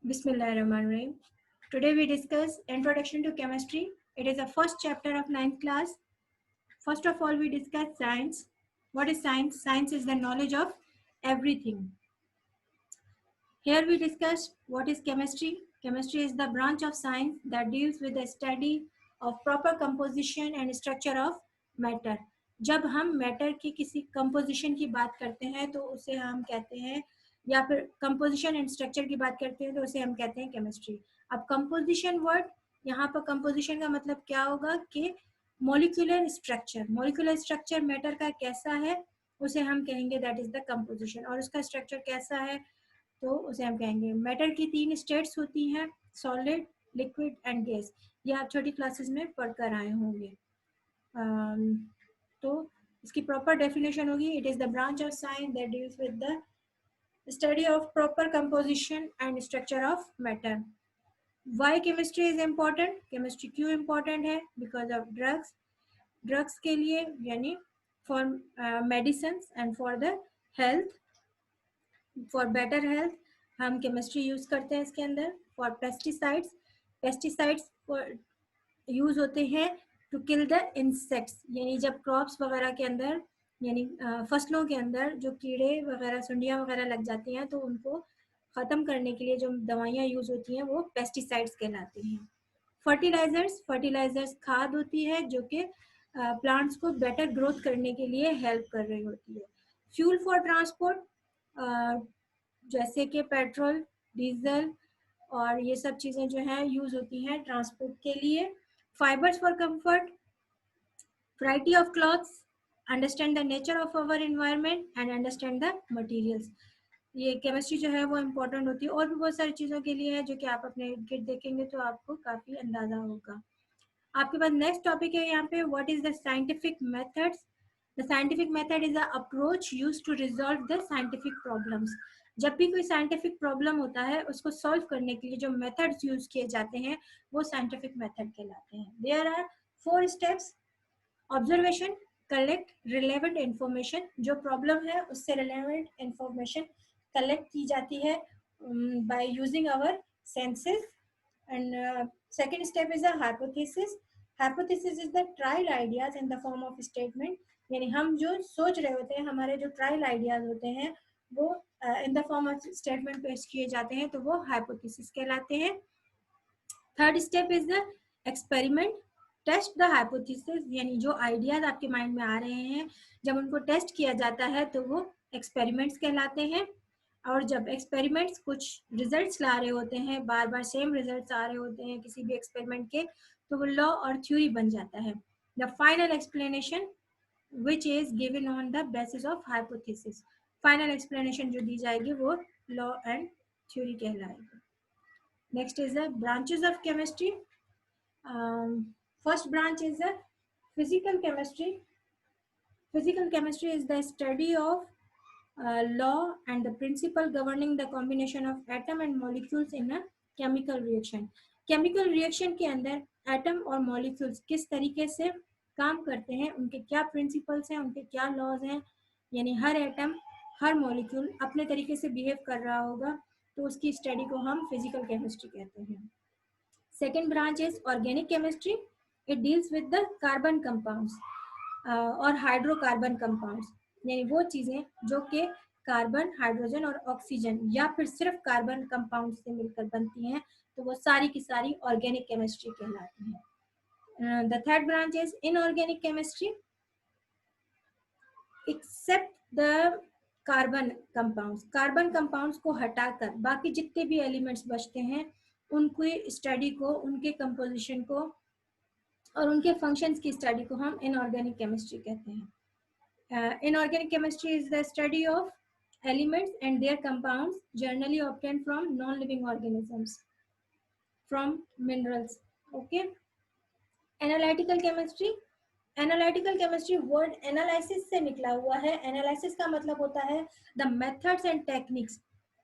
Bismillahirrahmanirrahim. Today we discuss Introduction to Chemistry. It is the first chapter of 9th class. First of all, we discuss science. What is science? Science is the knowledge of everything. Here we discuss what is chemistry. Chemistry is the branch of science that deals with the study of proper composition and structure of matter. जब हम matter की किसी composition की बात करते हैं तो उसे हम कहते हैं, या फिर कंपोजिशन एंड स्ट्रक्चर की बात करते हैं तो उसे हम कहते हैं केमिस्ट्री. अब कंपोजिशन वर्ड, यहाँ पर कंपोजिशन का मतलब क्या होगा कि मॉलिक्यूलर स्ट्रक्चर मैटर का कैसा है उसे हम कहेंगे दैट इज द कंपोजिशन. और उसका स्ट्रक्चर कैसा है तो उसे हम कहेंगे. मैटर की 3 स्टेट्स होती हैं, सॉलिड, लिक्विड एंड गैस. ये आप छोटी क्लासेस में पढ़कर आए होंगे. तो इसकी प्रॉपर डेफिनेशन होगी, it is the branch of science that deals with the study of proper composition and structure of matter. Why chemistry is important? Chemistry क्यों इम्पॉर्टेंट है? बिकॉज ऑफ ड्रग्स के लिए, यानी for medicine and for the health, for better health हम chemistry use करते हैं इसके अंदर. फॉर पेस्टिसाइड्स यूज होते हैं टू किल द इंसेक्ट्स, यानी जब क्रॉप्स वगैरह के अंदर, यानी फसलों के अंदर जो कीड़े वगैरह, सुंडियाँ वगैरह लग जाती हैं तो उनको ख़त्म करने के लिए जो दवाइयाँ यूज़ होती हैं वो पेस्टिसाइड्स कहलाती हैं. फर्टिलाइजर्स खाद होती है जो कि प्लांट्स को बेटर ग्रोथ करने के लिए हेल्प कर रही होती है. फ्यूल फॉर ट्रांसपोर्ट, जैसे कि पेट्रोल, डीजल और ये सब चीज़ें जो हैं यूज़ होती हैं ट्रांसपोर्ट के लिए. Fibres for comfort, variety of clothes, understand the nature of our environment and understand the materials. ये केमिस्ट्री जो है वो इम्पोर्टेंट होती है. और भी बहुत सारी चीज़ों के लिए है जो कि आप अपने किट देखेंगे तो आपको काफ़ी अंदाज़ा होगा. आपके पास नेक्स्ट टॉपिक है यहाँ पे, what is the scientific methods. The scientific method is a approach used to resolve the scientific problems. जब भी कोई साइंटिफिक प्रॉब्लम होता है उसको सॉल्व करने के लिए जो मेथड्स यूज किए जाते हैं वो साइंटिफिक मेथड कहलाते हैं. There are 4 steps. Observation, collect relevant information. जो प्रॉब्लम है उससे रिलेवेंट इंफॉर्मेशन कलेक्ट की जाती है by using our senses. And second step is a hypothesis. Hypothesis is the trial ideas in the form of statement. यानी हम जो सोच रहे होते हैं, हमारे जो ट्रायल आइडियाज होते हैं वो in the form of statement पेश किए जाते हैं तो वो हाइपोथेसिस कहलाते हैं. Third step is the experiment. Test the hypothesis, यानी जो आइडियाज आपके माइंड में आ रहे हैं जब उनको टेस्ट किया जाता है तो वो एक्सपेरिमेंट्स कहलाते हैं. और जब एक्सपेरिमेंट्स कुछ रिजल्ट्स ला रहे होते हैं, बार बार सेम रिजल्ट्स आ रहे होते हैं किसी भी एक्सपेरिमेंट के, तो वो लॉ और थ्योरी बन जाता है. The final explanation which is given on the basis of hypothesis. Final explanation जो दी जाएगी वो लॉ एंड थ्योरी कहलाएगी. Next is the branches of chemistry. First branch is the physical chemistry. Physical chemistry is the study of law and the principle governing the combination of atom and molecules in a chemical reaction. Chemical reaction के अंदर atom और molecules किस तरीके से काम करते हैं, उनके क्या प्रिंसिपल्स हैं, उनके क्या लॉज हैं, यानी हर एटम हर मॉलिक्यूल अपने तरीके से बिहेव कर रहा होगा तो उसकी स्टडी को हम फिजिकल केमिस्ट्री कहते हैं. Second branch is organic chemistry. It deals with the carbon compounds और हाइड्रोकार्बन कंपाउंड्स, यानी वो चीज़ें जो कि कार्बन, हाइड्रोजन और ऑक्सीजन या फिर सिर्फ कार्बन कंपाउंड से मिलकर बनती हैं तो वो सारी की सारी ऑर्गेनिक केमिस्ट्री कहलाती हैं. The third branch is inorganic chemistry. Except the carbon compounds को हटाकर बाकी जितने भी एलिमेंट्स बचते हैं उनकी स्टडी को, उनके कंपोजिशन को और उनके फंक्शंस की स्टडी को हम इनऑर्गेनिक केमिस्ट्री कहते हैं. Inorganic chemistry is the study of elements and their compounds generally obtained from non-living organisms, from minerals. Okay. Analytical chemistry. Analytical chemistry word analysis से निकला हुआ है. Analysis का मतलब होता है the methods and techniques.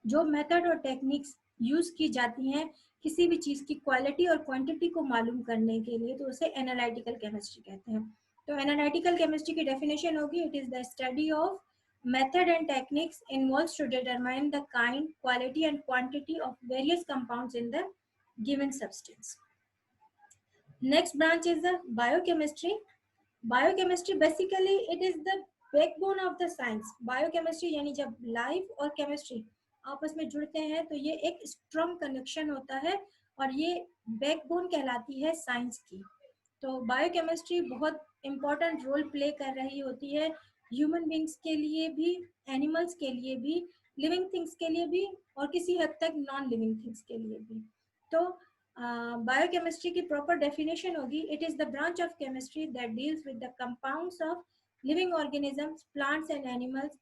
जो मेथड और टेक्निक्स यूज की जाती हैं किसी भी चीज की क्वालिटी और क्वांटिटी को मालूम करने के लिए तो उसे एनालिटिकल केमिस्ट्री कहते हैं. तो एनालिटिकल केमिस्ट्री की डेफिनेशन होगी, it is the study of Method and techniques involved to determine the kind, quality, and quantity of various compounds in the given substance. Next branch is the biochemistry. Biochemistry basically it is the backbone of the science. Biochemistry यानी जब life और chemistry आपस में जुड़ते हैं तो ये एक स्ट्रॉन्ग कनेक्शन होता है और ये बैकबोन कहलाती है साइंस की. तो बायोकेमिस्ट्री बहुत इम्पोर्टेंट रोल प्ले कर रही होती है ह्यूमन बींग्स के लिए भी, एनिमल्स के लिए भी, लिविंग थिंग्स के लिए भी और किसी हद तक नॉन लिविंग थिंग्स के लिए भी. तो बायोकेमिस्ट्री की प्रॉपर डेफिनेशन होगी, it is the branch of chemistry that deals with the compounds of living organisms, plants and animals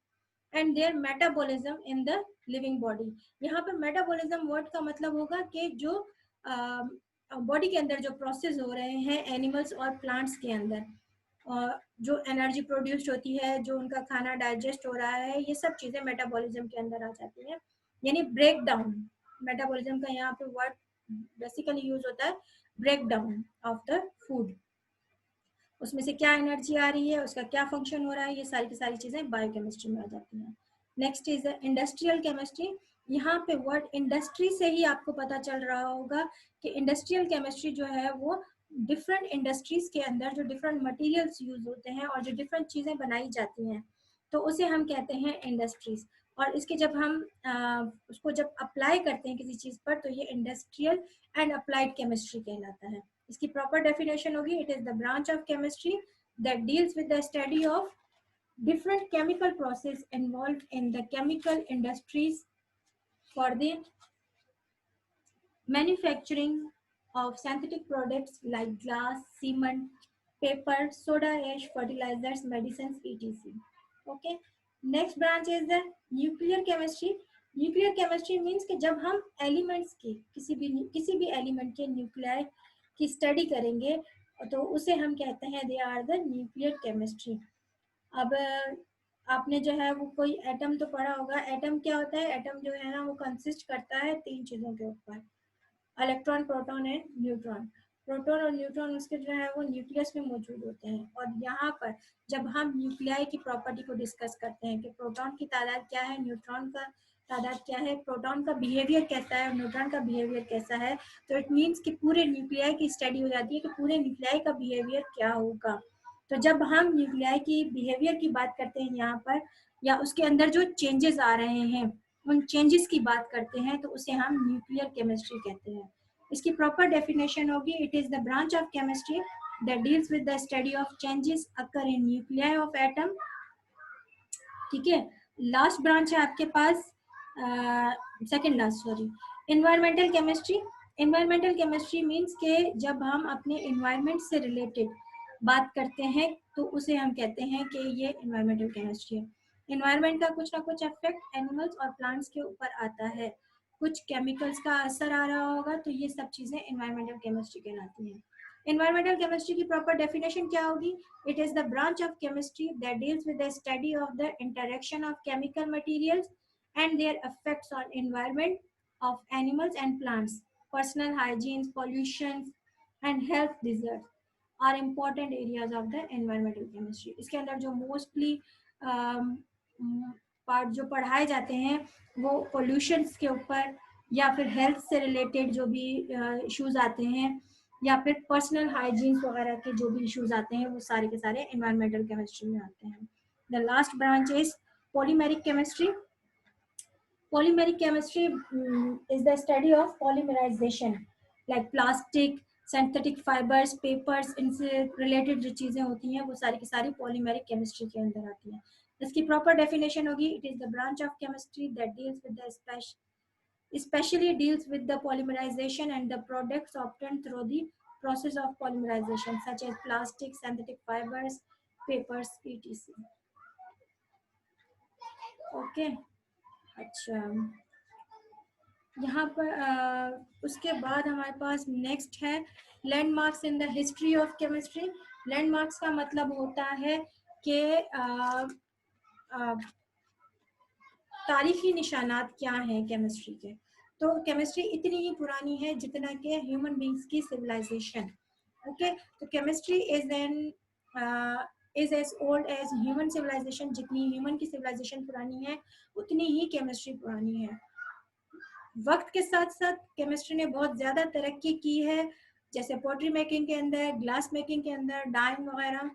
and their metabolism in the living body. यहाँ पर मेटाबॉलिज्म वर्ड का मतलब होगा कि जो बॉडी के अंदर जो प्रोसेस हो रहे हैं एनिमल्स और प्लांट्स के अंदर, जो एनर्जी प्रोड्यूस्ड होती है, जो उनका खाना डाइजेस्ट हो रहा है, ये सब चीज़ें मेटाबॉलिज्म के अंदर आ जाती हैं. यानी ब्रेक डाउन, मेटाबॉलिज्म का यहाँ पे वर्ड बेसिकली यूज होता है break down of the food. उसमें से क्या एनर्जी आ रही है, उसका क्या फंक्शन हो रहा है, ये सारी की सारी चीज़ें बायोकेमिस्ट्री में आ जाती हैं. Next is industrial chemistry. यहाँ पे वर्ड इंडस्ट्री से ही आपको पता चल रहा होगा कि इंडस्ट्रियल केमिस्ट्री जो है वो डिफरेंट इंडस्ट्रीज के अंदर जो डिफरेंट मटेरियल्स यूज होते हैं और जो डिफरेंट चीज़ें बनाई जाती हैं तो उसे हम कहते हैं इंडस्ट्रीज. और इसके जब हम उसको जब अप्लाई करते हैं किसी चीज़ पर तो ये इंडस्ट्रियल एंड अप्लाइड केमिस्ट्री कहलाता है. इसकी प्रॉपर डेफिनेशन होगी, it is the branch of chemistry that deals with the study of different chemical process involved in the chemical industries for the manufacturing of synthetic products like glass, cement, paper, soda ash, fertilizers, medicines, etc. Okay. Next branch is the nuclear chemistry. Nuclear chemistry means कि जब हम elements की किसी भी element के nuclear की study करेंगे तो उसे हम कहते हैं they are the nuclear chemistry. अब आपने जो है वो कोई एटम तो पढ़ा होगा. एटम क्या होता है? एटम जो है ना वो कंसिस्ट करता है 3 चीज़ों के ऊपर, electron, proton and neutron. Proton और न्यूट्रॉन उसके जो है वो न्यूक्लियस में मौजूद होते हैं. और यहाँ पर जब हम न्यूक्लियाई की प्रॉपर्टी को डिस्कस करते हैं कि प्रोटॉन की तादाद क्या है, न्यूट्रॉन का तादाद क्या है, प्रोटॉन का बिहेवियर कैसा है और न्यूट्रॉन का बिहेवियर कैसा है, तो इट मीन्स कि पूरे न्यूक्लियाई की स्टडी हो जाती है कि पूरे न्यूक्लियाई का बिहेवियर क्या होगा. तो जब हम न्यूक्लियाई की बिहेवियर की बात करते हैं यहाँ पर, या उसके अंदर जो चेंजेस आ रहे हैं उन चेंजेस की बात करते हैं तो उसे हम न्यूक्लियर केमिस्ट्री कहते हैं. इसकी प्रॉपर डेफिनेशन होगी, it is the branch of chemistry that deals with the study of changes occur in nuclei of atom. ठीक है. लास्ट ब्रांच है आपके पास, second last sorry, environmental chemistry. Environmental chemistry means के जब हम अपने एनवायरमेंट से रिलेटेड बात करते हैं तो उसे हम कहते हैं कि ये एनवायरमेंटल केमिस्ट्री है. एनवायरमेंट का कुछ ना कुछ इफेक्ट एनिमल्स और प्लांट्स के ऊपर आता है, कुछ केमिकल्स का असर आ रहा होगा, तो ये सब चीज़ें एनवायरमेंटल केमिस्ट्री कहलाती हैं. एनवायरमेंटल केमिस्ट्री की प्रॉपर डेफिनेशन क्या होगी? It is the branch of chemistry that deals with the study of the interaction of chemical materials and their effects on environment of animals and plants. Personal hygiene, pollution and health hazards are important areas of the environmental chemistry. इसके अंदर जो mostly part जो पढ़ाए जाते हैं वो pollutions के ऊपर या फिर हेल्थ से रिलेटेड जो भी इश्यूज आते हैं या फिर पर्सनल हाइजीन वगैरह के जो भी इश्यूज आते हैं वो सारे के सारे एनवायरमेंटल केमिस्ट्री में आते हैं. The last branch is polymeric chemistry. Polymeric chemistry is the study of polymerization, like plastic, synthetic fibers, papers, इनसे related जो चीज़ें होती हैं वो सारी की सारी polymeric chemistry के अंदर आती हैं. इसकी proper definition होगी, it is the branch of chemistry that deals with the especially deals with the polymerization and the products obtained through the process of polymerization, such as plastic, synthetic fibers, papers, etc. Okay. अच्छा, यहाँ पर उसके बाद हमारे पास next है landmarks in the history of chemistry. Landmarks का मतलब होता है कि तारीखी निशानात क्या हैं केमिस्ट्री के. तो केमिस्ट्री इतनी ही पुरानी है जितना कि ह्यूमन बींग्स की सिविलाइजेशन. ओके. तो chemistry is an is as old as human civilisation. जितनी ह्यूमन की सिविलाइजेशन पुरानी है उतनी ही केमिस्ट्री पुरानी है। वक्त के साथ साथ केमिस्ट्री ने बहुत ज़्यादा तरक्की की है, जैसे पोट्री मेकिंग के अंदर, ग्लास मेकिंग के अंदर, डाइंग वगैरह,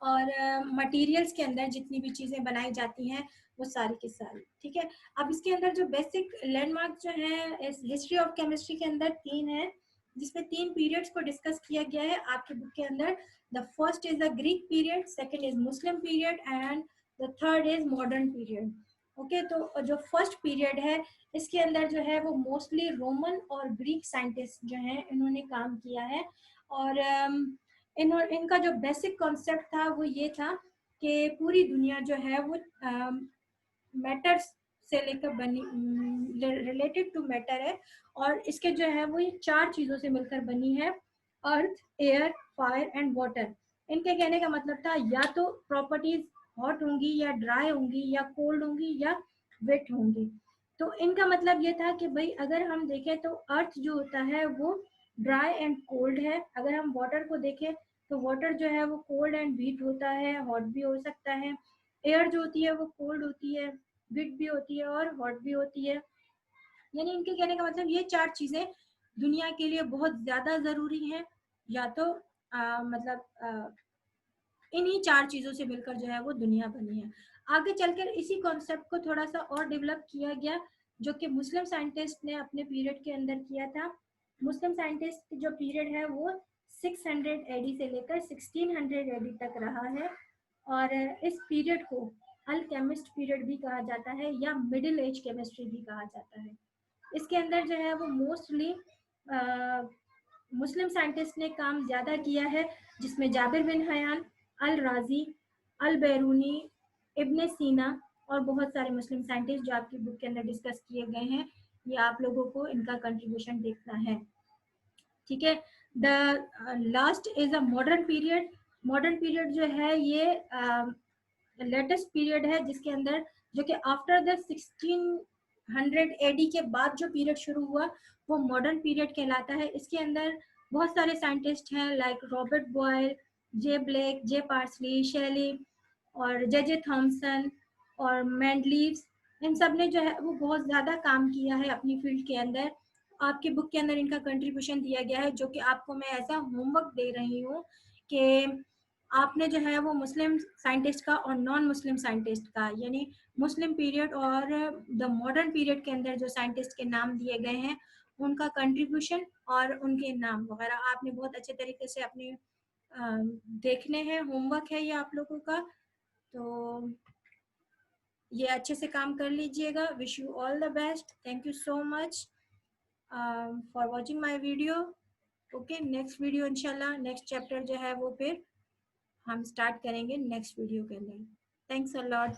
और मटेरियल्स के अंदर जितनी भी चीज़ें बनाई जाती हैं वो सारी की सारी। ठीक है, अब इसके अंदर जो बेसिक लैंडमार्क जो है इस हिस्ट्री ऑफ केमिस्ट्री के अंदर 3 है, जिसमें 3 पीरियड्स को डिस्कस किया गया है आपके बुक के अंदर। The first is the Greek period, second is Muslim period and the third is modern period. Okay, तो जो फर्स्ट पीरियड है इसके अंदर जो है वो मोस्टली रोमन और ग्रीक साइंटिस्ट जो हैं इन्होंने काम किया है। और इनका जो बेसिक कॉन्सेप्ट था वो ये था कि पूरी दुनिया जो है वो मैटर से लेकर बनी, रिलेटेड टू मैटर है, और इसके जो है वो ये 4 चीज़ों से मिलकर बनी है, अर्थ, एयर, फायर एंड वाटर। इनके कहने का मतलब था या तो प्रॉपर्टीज हॉट होंगी या ड्राई होंगी या कोल्ड होंगी या वेट होंगी। तो इनका मतलब ये था कि भाई अगर हम देखें तो अर्थ जो होता है वो ड्राई एंड कोल्ड है। अगर हम वाटर को देखें तो वाटर जो है वो कोल्ड एंड हीट होता है, हॉट भी हो सकता है। एयर जो होती है वो कोल्ड होती है, हीट भी होती है और हॉट भी होती है। यानी इनके कहने का मतलब ये 4 चीजें दुनिया के लिए बहुत ज्यादा जरूरी हैं, या तो मतलब इन्हीं 4 चीजों से मिलकर जो है वो दुनिया बनी है। आगे चलकर इसी कॉन्सेप्ट को थोड़ा सा और डेवलप किया गया, जो कि मुस्लिम साइंटिस्ट ने अपने पीरियड के अंदर किया था। मुस्लिम साइंटिस्ट जो पीरियड है वो 600 एडी से लेकर 1600 एडी तक रहा है, और इस पीरियड को अल्केमिस्ट पीरियड भी कहा जाता है या मिडिल एज केमिस्ट्री भी कहा जाता है। इसके अंदर जो है वो मोस्टली मुस्लिम साइंटिस्ट ने काम ज़्यादा किया है, जिसमें जाबिर बिन हयान, अल राजी, अल बैरूनी, इब्ने सीना और बहुत सारे मुस्लिम साइंटिस्ट जो आपकी बुक के अंदर डिस्कस किए गए हैं, ये आप लोगों को इनका कंट्रीब्यूशन देखना है। ठीक है, the last is a modern period. Modern period जो है ये लेटेस्ट पीरियड है, जिसके अंदर जो कि आफ्टर द 1600 एडी के बाद जो पीरियड शुरू हुआ वो मॉडर्न पीरियड कहलाता है। इसके अंदर बहुत सारे साइंटिस्ट हैं लाइक रॉबर्ट बॉयल, जे ब्लेक, जे पार्सली, शेली और जे थॉमसन और मैंडलीव्स। इन सब ने जो है वो बहुत ज़्यादा काम किया है अपनी फील्ड के अंदर। आपके बुक के अंदर इनका कंट्रीब्यूशन दिया गया है, जो कि आपको मैं ऐसा होमवर्क दे रही हूँ कि आपने जो है वो मुस्लिम साइंटिस्ट का और नॉन मुस्लिम साइंटिस्ट का, यानी मुस्लिम पीरियड और द मॉडर्न पीरियड के अंदर जो साइंटिस्ट के नाम दिए गए हैं उनका कंट्रीब्यूशन और उनके नाम वगैरह आपने बहुत अच्छे तरीके से अपने देखने हैं। होमवर्क है ये आप लोगों का, तो ये अच्छे से काम कर लीजिएगा। Wish you all the best. Thank you so much for watching my video. Okay, next video इंशाल्लाह, नेक्स्ट चैप्टर जो है वो फिर हम स्टार्ट करेंगे नेक्स्ट वीडियो के अंदर। Thanks a lot.